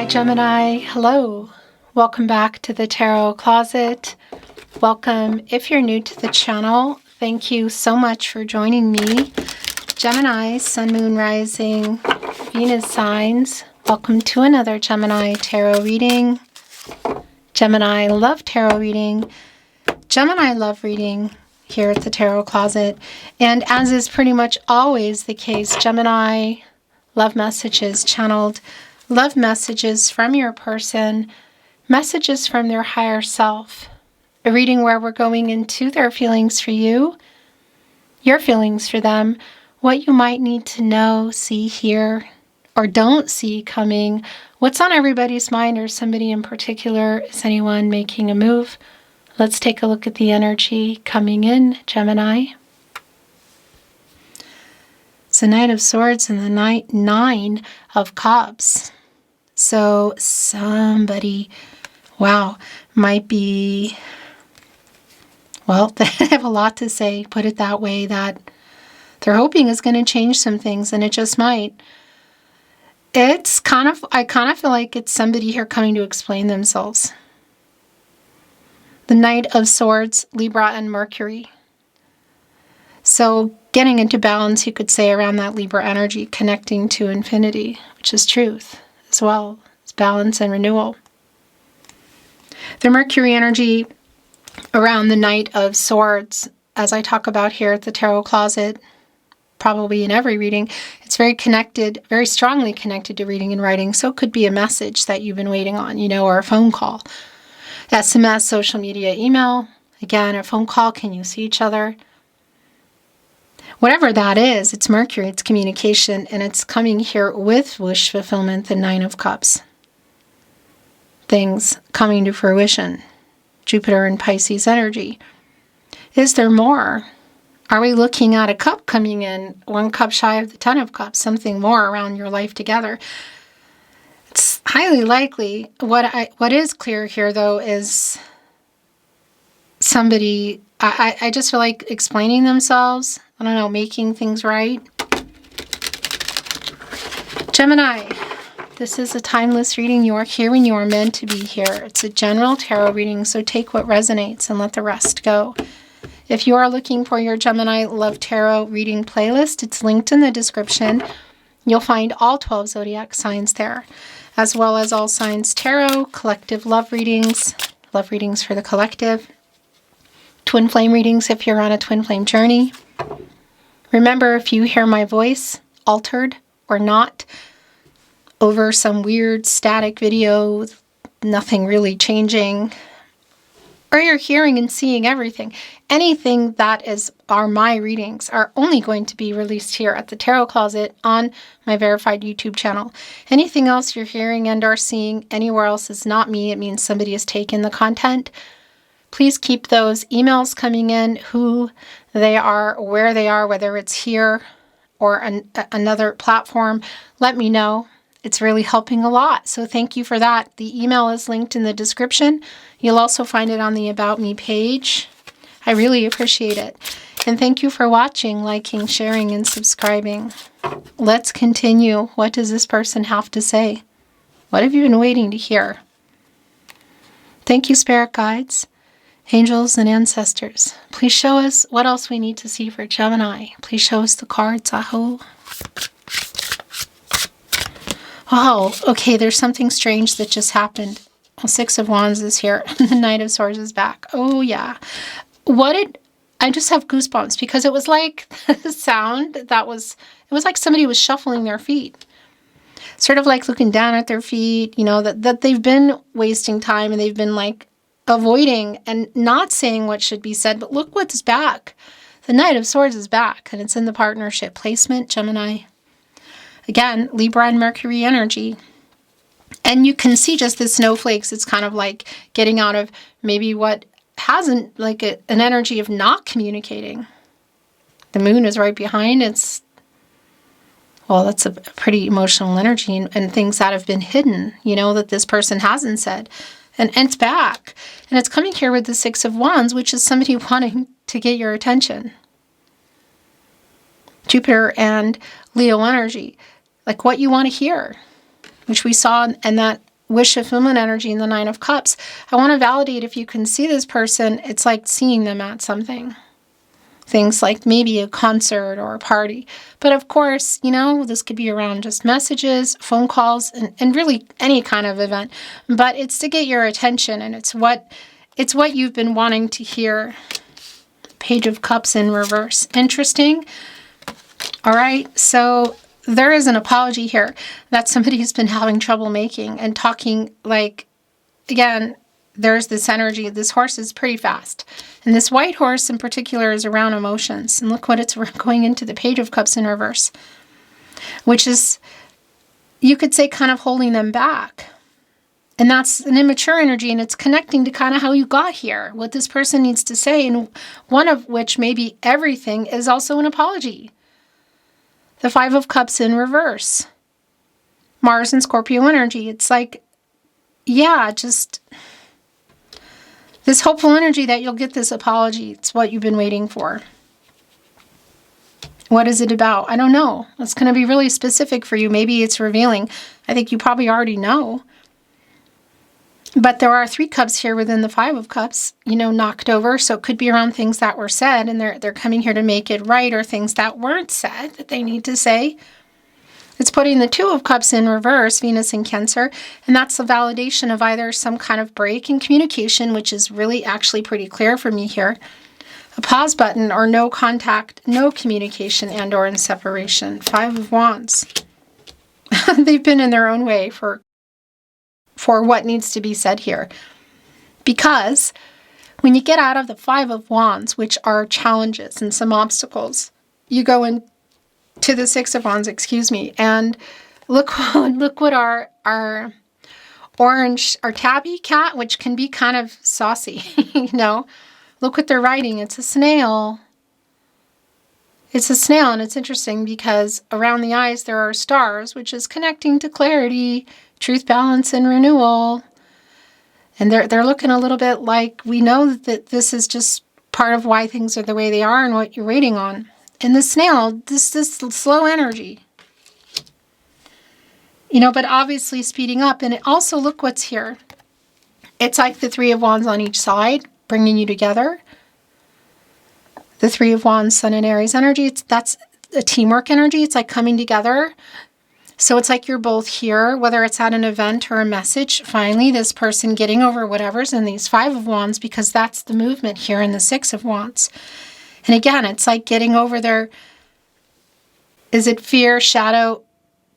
Gemini, hello. Welcome back to the Tarot Closet. Welcome if you're new to the channel. Thank you so much for joining me. Gemini, Sun, Moon, Rising, Venus signs. Welcome to another Gemini Tarot reading. Gemini Love Tarot reading. Gemini Love Reading here at the Tarot Closet. And as is pretty much always the case, Gemini Love Messages channeled love messages from your person, messages from their higher self. A reading where we're going into their feelings for you, your feelings for them, what you might need to know, see, hear, or don't see coming, what's on everybody's mind or somebody in particular. Is anyone making a move? Let's take a look at the energy coming in, Gemini. It's the Knight of Swords and the Nine of Cups. So somebody, wow, might be, well, they have a lot to say, put it that way, that they're hoping is going to change some things, and it just might. I kind of feel like it's somebody here coming to explain themselves. The Knight of Swords, Libra and Mercury. So getting into balance, you could say, around that Libra energy, connecting to infinity, which is truth as well. It's balance and renewal. The Mercury energy around the Knight of Swords, as I talk about here at the Tarot Closet, probably in every reading, it's very connected, very strongly connected to reading and writing. So it could be a message that you've been waiting on, or a phone call, SMS, social media, email. Again, a phone call, can you see each other? Whatever that is, it's Mercury, it's communication, and it's coming here with wish fulfillment, the Nine of Cups. Things coming to fruition. Jupiter and Pisces energy. Is there more? Are we looking at a cup coming in, one cup shy of the Ten of Cups, something more around your life together? It's highly likely. What is clear here, though, is somebody, I just feel like explaining themselves. I don't know, making things right. Gemini, this is a timeless reading. You are here when you are meant to be here. It's a general tarot reading, so take what resonates and let the rest go. If you are looking for your Gemini Love Tarot reading playlist, it's linked in the description. You'll find all 12 zodiac signs there, as well as all signs tarot, collective love readings for the collective, twin flame readings if you're on a twin flame journey. Remember, if you hear my voice altered or not over some weird static video, nothing really changing, or you're hearing and seeing everything, anything that are my readings are only going to be released here at the Tarot Closet on my verified YouTube channel. Anything else you're hearing and are seeing anywhere else is not me. It means somebody has taken the content. Please keep those emails coming in, who they are, where they are, whether it's here or another platform. Let me know. It's really helping a lot. So thank you for that. The email is linked in the description. You'll also find it on the About Me page. I really appreciate it. And thank you for watching, liking, sharing, and subscribing. Let's continue. What does this person have to say? What have you been waiting to hear? Thank you, Spirit Guides, angels, and ancestors. Please show us what else we need to see for Gemini. Please show us the cards. Aho. Oh, okay, there's something strange that just happened. Well, Six of Wands is here. The Knight of Swords is back. Oh, yeah. I just have goosebumps because it was like the sound it was like somebody was shuffling their feet. Sort of like looking down at their feet, that they've been wasting time and they've been like avoiding and not saying what should be said, but look what's back. The Knight of Swords is back, and it's in the partnership placement, Gemini. Again, Libra and Mercury energy. And you can see just the snowflakes. It's kind of like getting out of maybe what hasn't, like an energy of not communicating. The moon is right behind. That's a pretty emotional energy and things that have been hidden, that this person hasn't said. And it's back. And it's coming here with the Six of Wands, which is somebody wanting to get your attention. Jupiter and Leo energy. Like what you want to hear, which we saw in that wish fulfillment energy in the Nine of Cups. I want to validate if you can see this person, it's like seeing them at something. Things like maybe a concert or a party. But of course, you know, this could be around just messages, phone calls, and really any kind of event. But it's to get your attention, and it's what you've been wanting to hear. Page of Cups in reverse. Interesting. All right, so there is an apology here that somebody's been having trouble making and talking, like, again, there's this energy. This horse is pretty fast. And this white horse in particular is around emotions. And look what it's going into the Page of Cups in reverse, which is, you could say, kind of holding them back. And that's an immature energy, and it's connecting to kind of how you got here, what this person needs to say, and one of which, maybe everything, is also an apology. The Five of Cups in reverse. Mars and Scorpio energy. It's like, yeah, just this hopeful energy that you'll get this apology. It's what you've been waiting for. What is it about? I don't know. It's going to be really specific for you. Maybe it's revealing. I think you probably already know. But there are 3 cups here within the 5 of Cups, you know, knocked over. So it could be around things that were said, and they're coming here to make it right, or things that weren't said that they need to say. It's putting the 2 of Cups in reverse, Venus in Cancer, and that's the validation of either some kind of break in communication, which is really actually pretty clear for me here, a pause button, or no contact, no communication, and or in separation. 5 of Wands. They've been in their own way for what needs to be said here. Because when you get out of the 5 of Wands, which are challenges and some obstacles, you go into the 6 of Wands, and look what our orange, our tabby cat, which can be kind of saucy, you know, look what they're writing. It's a snail. It's a snail, and it's interesting because around the eyes there are stars, which is connecting to clarity, truth, balance, and renewal. And they're looking a little bit like, we know that this is just part of why things are the way they are and what you're waiting on. And the snail, this slow energy. You know, but obviously speeding up. And also, look what's here. It's like the 3 of Wands on each side, bringing you together. The 3 of Wands, Sun and Aries energy, that's a teamwork energy. It's like coming together. So it's like you're both here, whether it's at an event or a message. Finally, this person getting over whatever's in these 5 of Wands, because that's the movement here in the 6 of Wands. And again, it's like getting over their, is it fear, shadow,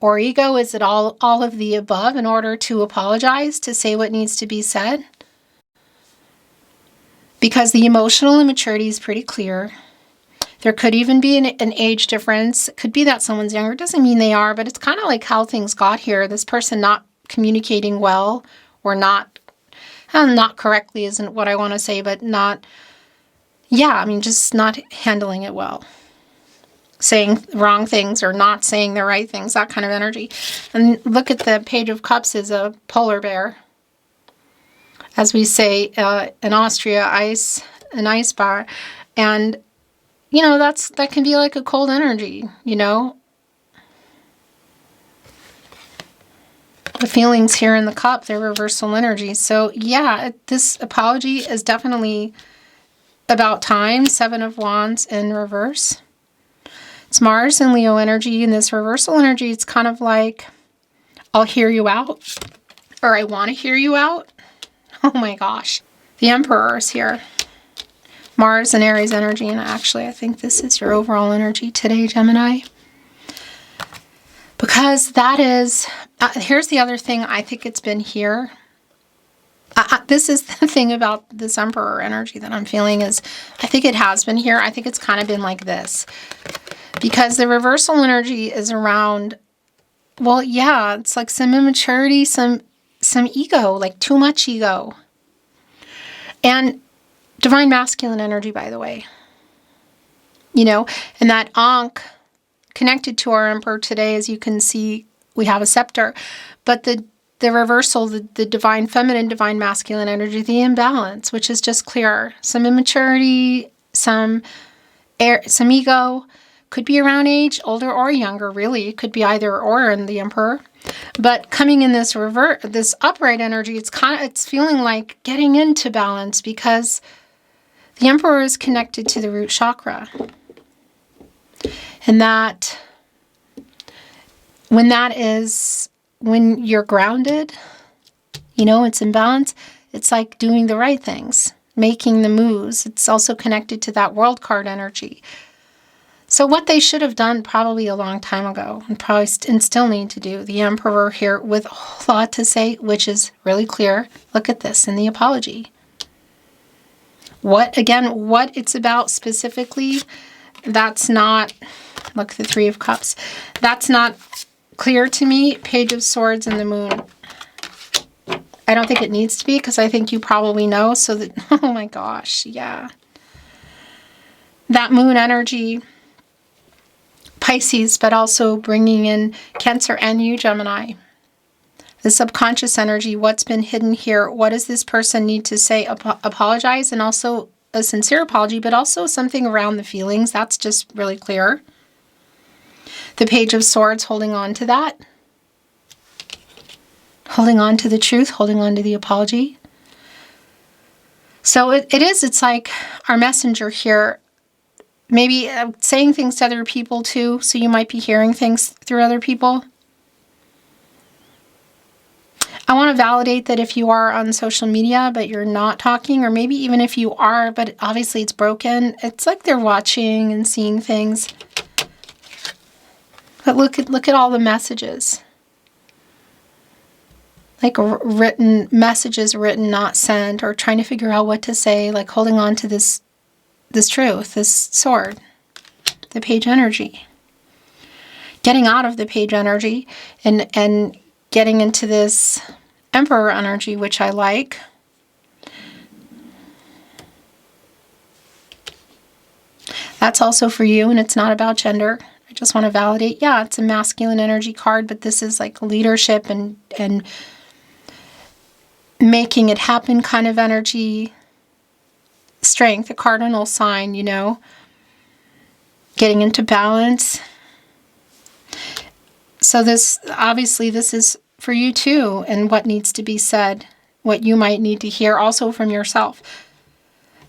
or ego? Is it all of the above in order to apologize, to say what needs to be said? Because the emotional immaturity is pretty clear. There could even be an age difference. It could be that someone's younger. It doesn't mean they are, but it's kind of like how things got here. This person not communicating well, or not correctly isn't what I want to say, but not, just not handling it well. Saying wrong things or not saying the right things, that kind of energy. And look at the Page of Cups is a polar bear. As we say in Austria, an ice bar. And you know, that can be like a cold energy, you know. The feelings here in the cup, they're reversal energy. So yeah, this apology is definitely about time. 7 of Wands in reverse. It's Mars and Leo energy. And this reversal energy, it's kind of like, I'll hear you out. Or I want to hear you out. Oh my gosh. The Emperor is here. Mars and Aries energy, and actually I think this is your overall energy today, Gemini. Because that is, here's the other thing, I think it's been here. This is the thing about this Emperor energy that I'm feeling is, I think it has been here. I think it's kind of been like this. Because the reversal energy is around, well, yeah, it's like some immaturity, some ego, like too much ego. And divine masculine energy, by the way. You know, and that Ankh connected to our Emperor today, as you can see, we have a scepter. But the reversal, the divine feminine, divine masculine energy, the imbalance, which is just clear. Some immaturity, some ego, could be around age, older or younger, really. It could be either or in the Emperor. But coming in this this upright energy, it's feeling like getting into balance, because the Emperor is connected to the root chakra. And that when you're grounded, you know, it's in balance, it's like doing the right things, making the moves. It's also connected to that world card energy. So what they should have done probably a long time ago, and still need to do, the Emperor here with a whole lot to say, which is really clear. Look at this in the apology. What it's about specifically, that's not, look, the Three of Cups. That's not clear to me. Page of Swords and the Moon. I don't think it needs to be, because I think you probably know. So that, oh my gosh, yeah. That Moon energy, Pisces, but also bringing in Cancer and you, Gemini. The subconscious energy, what's been hidden here? What does this person need to say? Apologize, and also a sincere apology, but also something around the feelings. That's just really clear. The Page of Swords, holding on to that. Holding on to the truth, holding on to the apology. So it's like our messenger here, maybe saying things to other people too, so you might be hearing things through other people. I want to validate that if you are on social media, but you're not talking, or maybe even if you are, but obviously it's broken, it's like they're watching and seeing things. But look at all the messages. Like written messages, written, not sent, or trying to figure out what to say, like holding on to this truth, this sword, the Page energy. Getting out of the Page energy and getting into this Emperor energy, which I like. That's also for you, and it's not about gender. I just want to validate, yeah, it's a masculine energy card, but this is like leadership and making it happen kind of energy. Strength, a cardinal sign, you know. Getting into balance. So this, obviously, this is for you too, and what needs to be said, what you might need to hear also from yourself.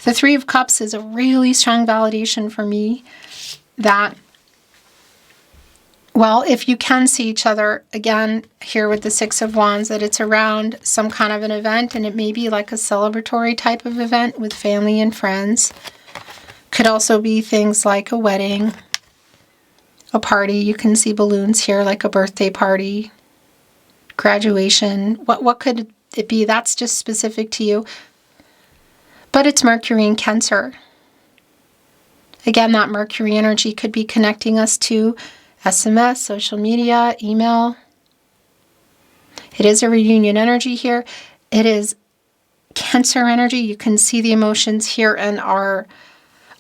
The Three of Cups is a really strong validation for me that, well, if you can see each other, again, here with the Six of Wands, that it's around some kind of an event, and it may be like a celebratory type of event with family and friends. Could also be things like a wedding, a party. You can see balloons here, like a birthday party, graduation. What could it be? That's just specific to you. But it's Mercury in Cancer. Again, that Mercury energy could be connecting us to SMS, social media, email. It is a reunion energy here. It is Cancer energy. You can see the emotions here in our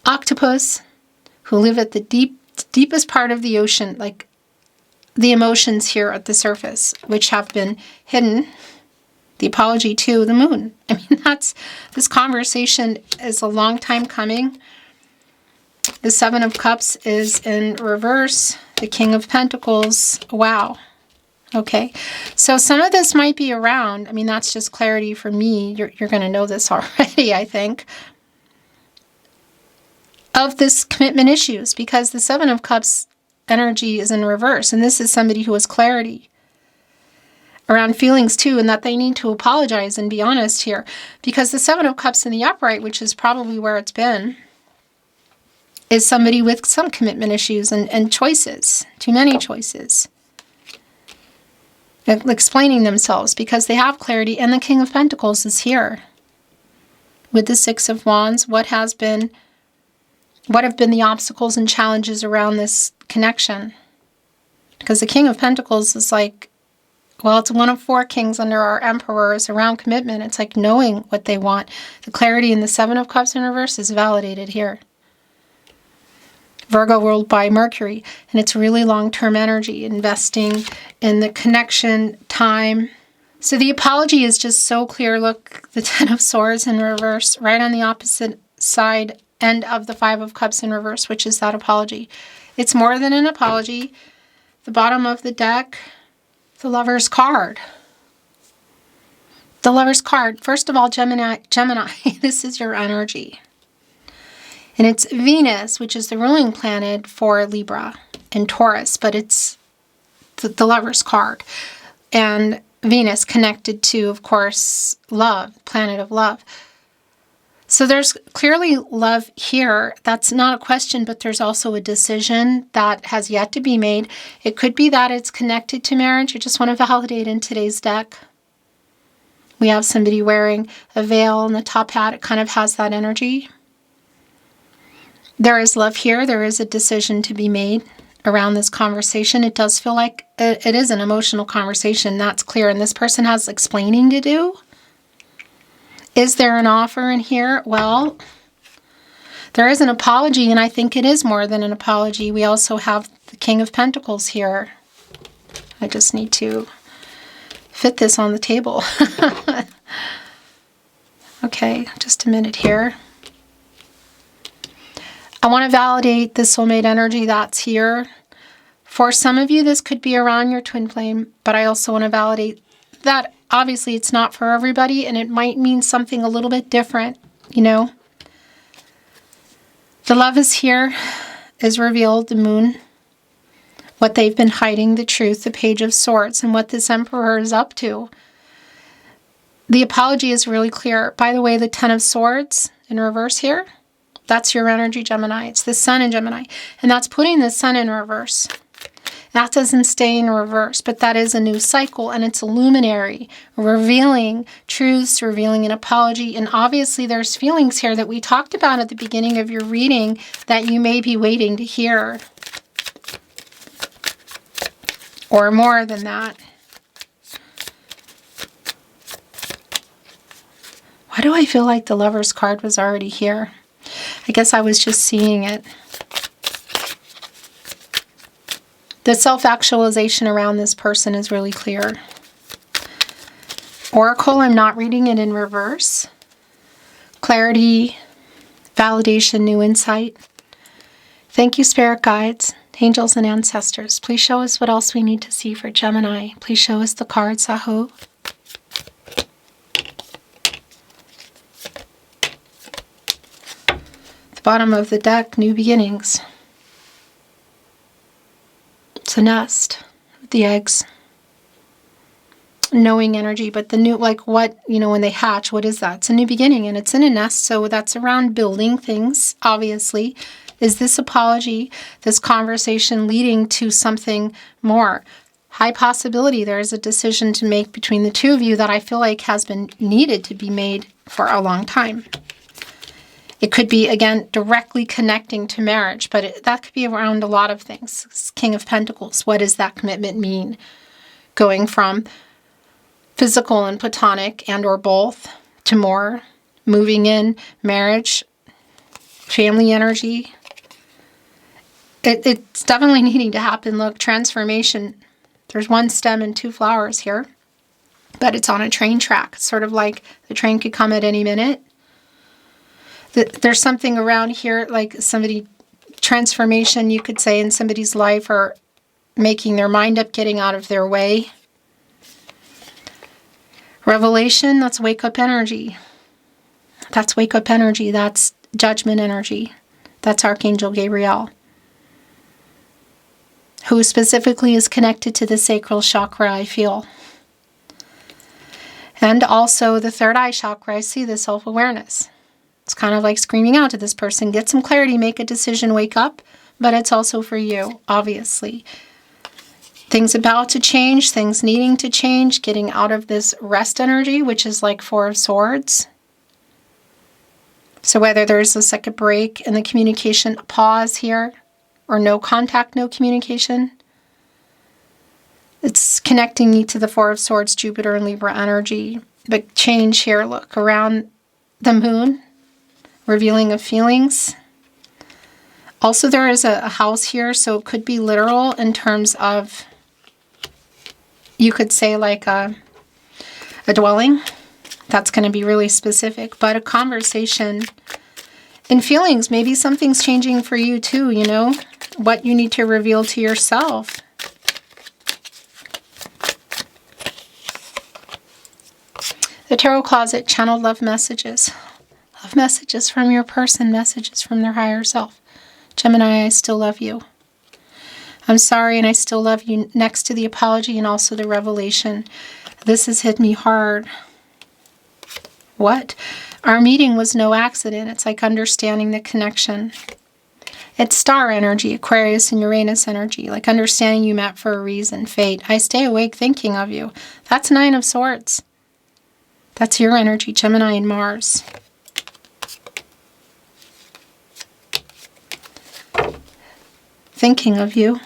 octopus, who live at the deepest part of the ocean, like the emotions here at the surface, which have been hidden. The apology to the Moon. I mean, this conversation is a long time coming. The Seven of Cups is in reverse. The King of Pentacles. Wow. Okay. So some of this might be around. I mean, that's just clarity for me. You're going to know this already, I think. Of this commitment issues, because the Seven of Cups energy is in reverse. And this is somebody who has clarity around feelings too, and that they need to apologize and be honest here. Because the Seven of Cups in the upright, which is probably where it's been, is somebody with some commitment issues and choices, too many choices. Explaining themselves because they have clarity, and the King of Pentacles is here. With the Six of Wands, what have been the obstacles and challenges around this connection? Because the King of Pentacles is like, well, it's one of four kings under our emperors around commitment. It's like knowing what they want. The clarity in the Seven of Cups in reverse is validated here. Virgo ruled by Mercury, and it's really long-term energy, investing in the connection, time. So the apology is just so clear. Look, the Ten of Swords in reverse, right on the opposite side end of the Five of Cups in reverse, which is that apology. It's more than an apology. The bottom of the deck, The Lover's card. The Lover's card. First of all, Gemini, this is your energy. And it's Venus, which is the ruling planet for Libra and Taurus, but it's the Lover's card. And Venus connected to, of course, love, planet of love. So there's clearly love here. That's not a question, but there's also a decision that has yet to be made. It could be that it's connected to marriage. I just want to validate in today's deck. We have somebody wearing a veil and the top hat. It kind of has that energy. There is love here. There is a decision to be made around this conversation. It does feel like it is an emotional conversation. That's clear. And this person has explaining to do. Is there an offer in here? Well, there is an apology, and I think it is more than an apology. We also have the King of Pentacles here. I just need to fit this on the table. Okay, just a minute here. I want to validate the soulmate energy that's here. For some of you, this could be around your twin flame, but I also want to validate that obviously it's not for everybody, and it might mean something a little bit different, you know. The love is here, is revealed, the moon, what they've been hiding, the truth, the Page of Swords, and what this Emperor is up to. The apology is really clear. By the way, the Ten of Swords in reverse here, that's your energy, Gemini. It's the Sun in Gemini, and that's putting the Sun in reverse. That doesn't stay in reverse, but that is a new cycle, and it's a luminary, revealing truths, revealing an apology, and obviously there's feelings here that we talked about at the beginning of your reading that you may be waiting to hear. Or more than that. Why do I feel like the Lover's card was already here? I guess I was just seeing it. The self-actualization around this person is really clear. Oracle, I'm not reading it in reverse. Clarity, validation, new insight. Thank you, spirit guides, angels, and ancestors. Please show us what else we need to see for Gemini. Please show us the card, Sahu. The bottom of the deck, new beginnings. It's a nest with the eggs. Knowing energy, but the new, like what, you know, when they hatch, what is that? It's a new beginning, and it's in a nest, so that's around building things, obviously. Is this apology, this conversation leading to something more? High possibility there is a decision to make between the two of you that I feel like has been needed to be made for a long time. It could be, again, directly connecting to marriage, but that could be around a lot of things. King of Pentacles, what does that commitment mean? Going from physical and platonic and or both to more, moving in, marriage, family energy. It's definitely needing to happen. Look, transformation. There's one stem and two flowers here, but it's on a train track. It's sort of like the train could come at any minute. There's something around here, like somebody, transformation, you could say, in somebody's life, or making their mind up, getting out of their way. Revelation, that's wake-up energy. That's wake-up energy. That's judgment energy. That's Archangel Gabriel, who specifically is connected to the sacral chakra, I feel. And also the third eye chakra, I see the self-awareness. It's kind of like screaming out to this person, get some clarity, make a decision, wake up. But it's also for you, obviously. Things about to change, things needing to change, getting out of this rest energy, which is like Four of Swords. So whether there's a second break in the communication, a pause here, or no contact, no communication, it's connecting you to the Four of Swords, Jupiter and Libra energy. But change here, look, around the moon, revealing of feelings. Also, there is a house here, so it could be literal in terms of, you could say like a dwelling. That's going to be really specific, but a conversation and feelings. Maybe something's changing for you too, you know, what you need to reveal to yourself. The Tarot Closet channeled love messages. Love messages from your person, messages from their higher self. Gemini, I still love you. I'm sorry and I still love you, next to the apology and also the revelation. This has hit me hard. What? Our meeting was no accident. It's like understanding the connection. It's star energy, Aquarius and Uranus energy, like understanding you met for a reason, fate. I stay awake thinking of you. That's 9 of Swords. That's your energy, Gemini and Mars. Thinking of you.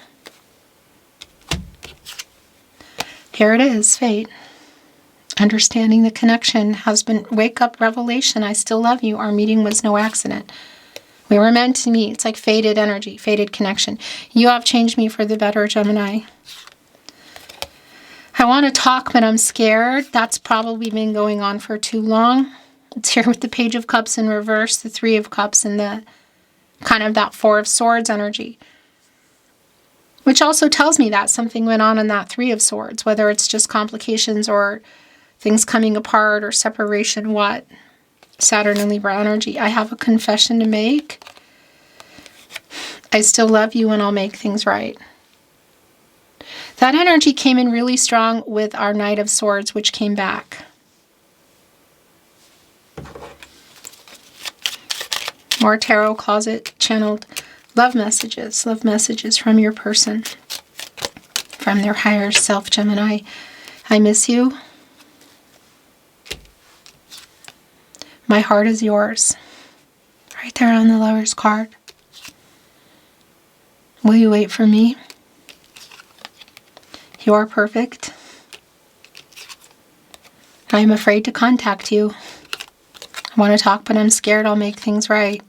Here it is, fate. Understanding the connection, husband, wake up, revelation, I still love you. Our meeting was no accident. We were meant to meet. It's like fated energy, fated connection. You have changed me for the better, Gemini. I want to talk, but I'm scared. That's probably been going on for too long. It's here with the Page of Cups in reverse, the 3 of Cups, and the kind of that 4 of Swords energy. Which also tells me that something went on in that 3 of Swords, whether it's just complications or things coming apart or separation, what? Saturn and Libra energy. I have a confession to make. I still love you and I'll make things right. That energy came in really strong with our Knight of Swords, which came back. More Tarot Closet channeled love messages from your person, from their higher self, Gemini. I miss you. My heart is yours. Right there on the Lover's card. Will you wait for me? You are perfect. I am afraid to contact you. I want to talk, but I'm scared I'll make things right.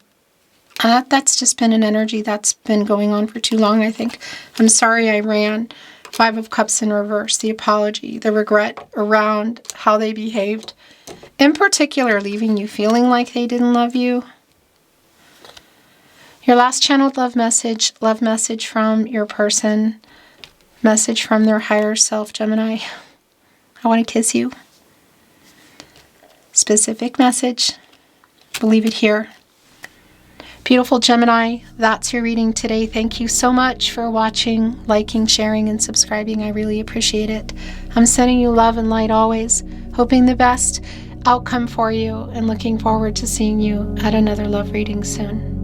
That's just been an energy that's been going on for too long, I think. I'm sorry I ran. 5 of Cups in reverse, the apology, the regret around how they behaved. In particular, leaving you feeling like they didn't love you. Your last channeled love message from your person, message from their higher self, Gemini. I want to kiss you. Specific message. Believe it here. Beautiful Gemini, that's your reading today. Thank you so much for watching, liking, sharing, and subscribing. I really appreciate it. I'm sending you love and light always, hoping the best outcome for you, and looking forward to seeing you at another love reading soon.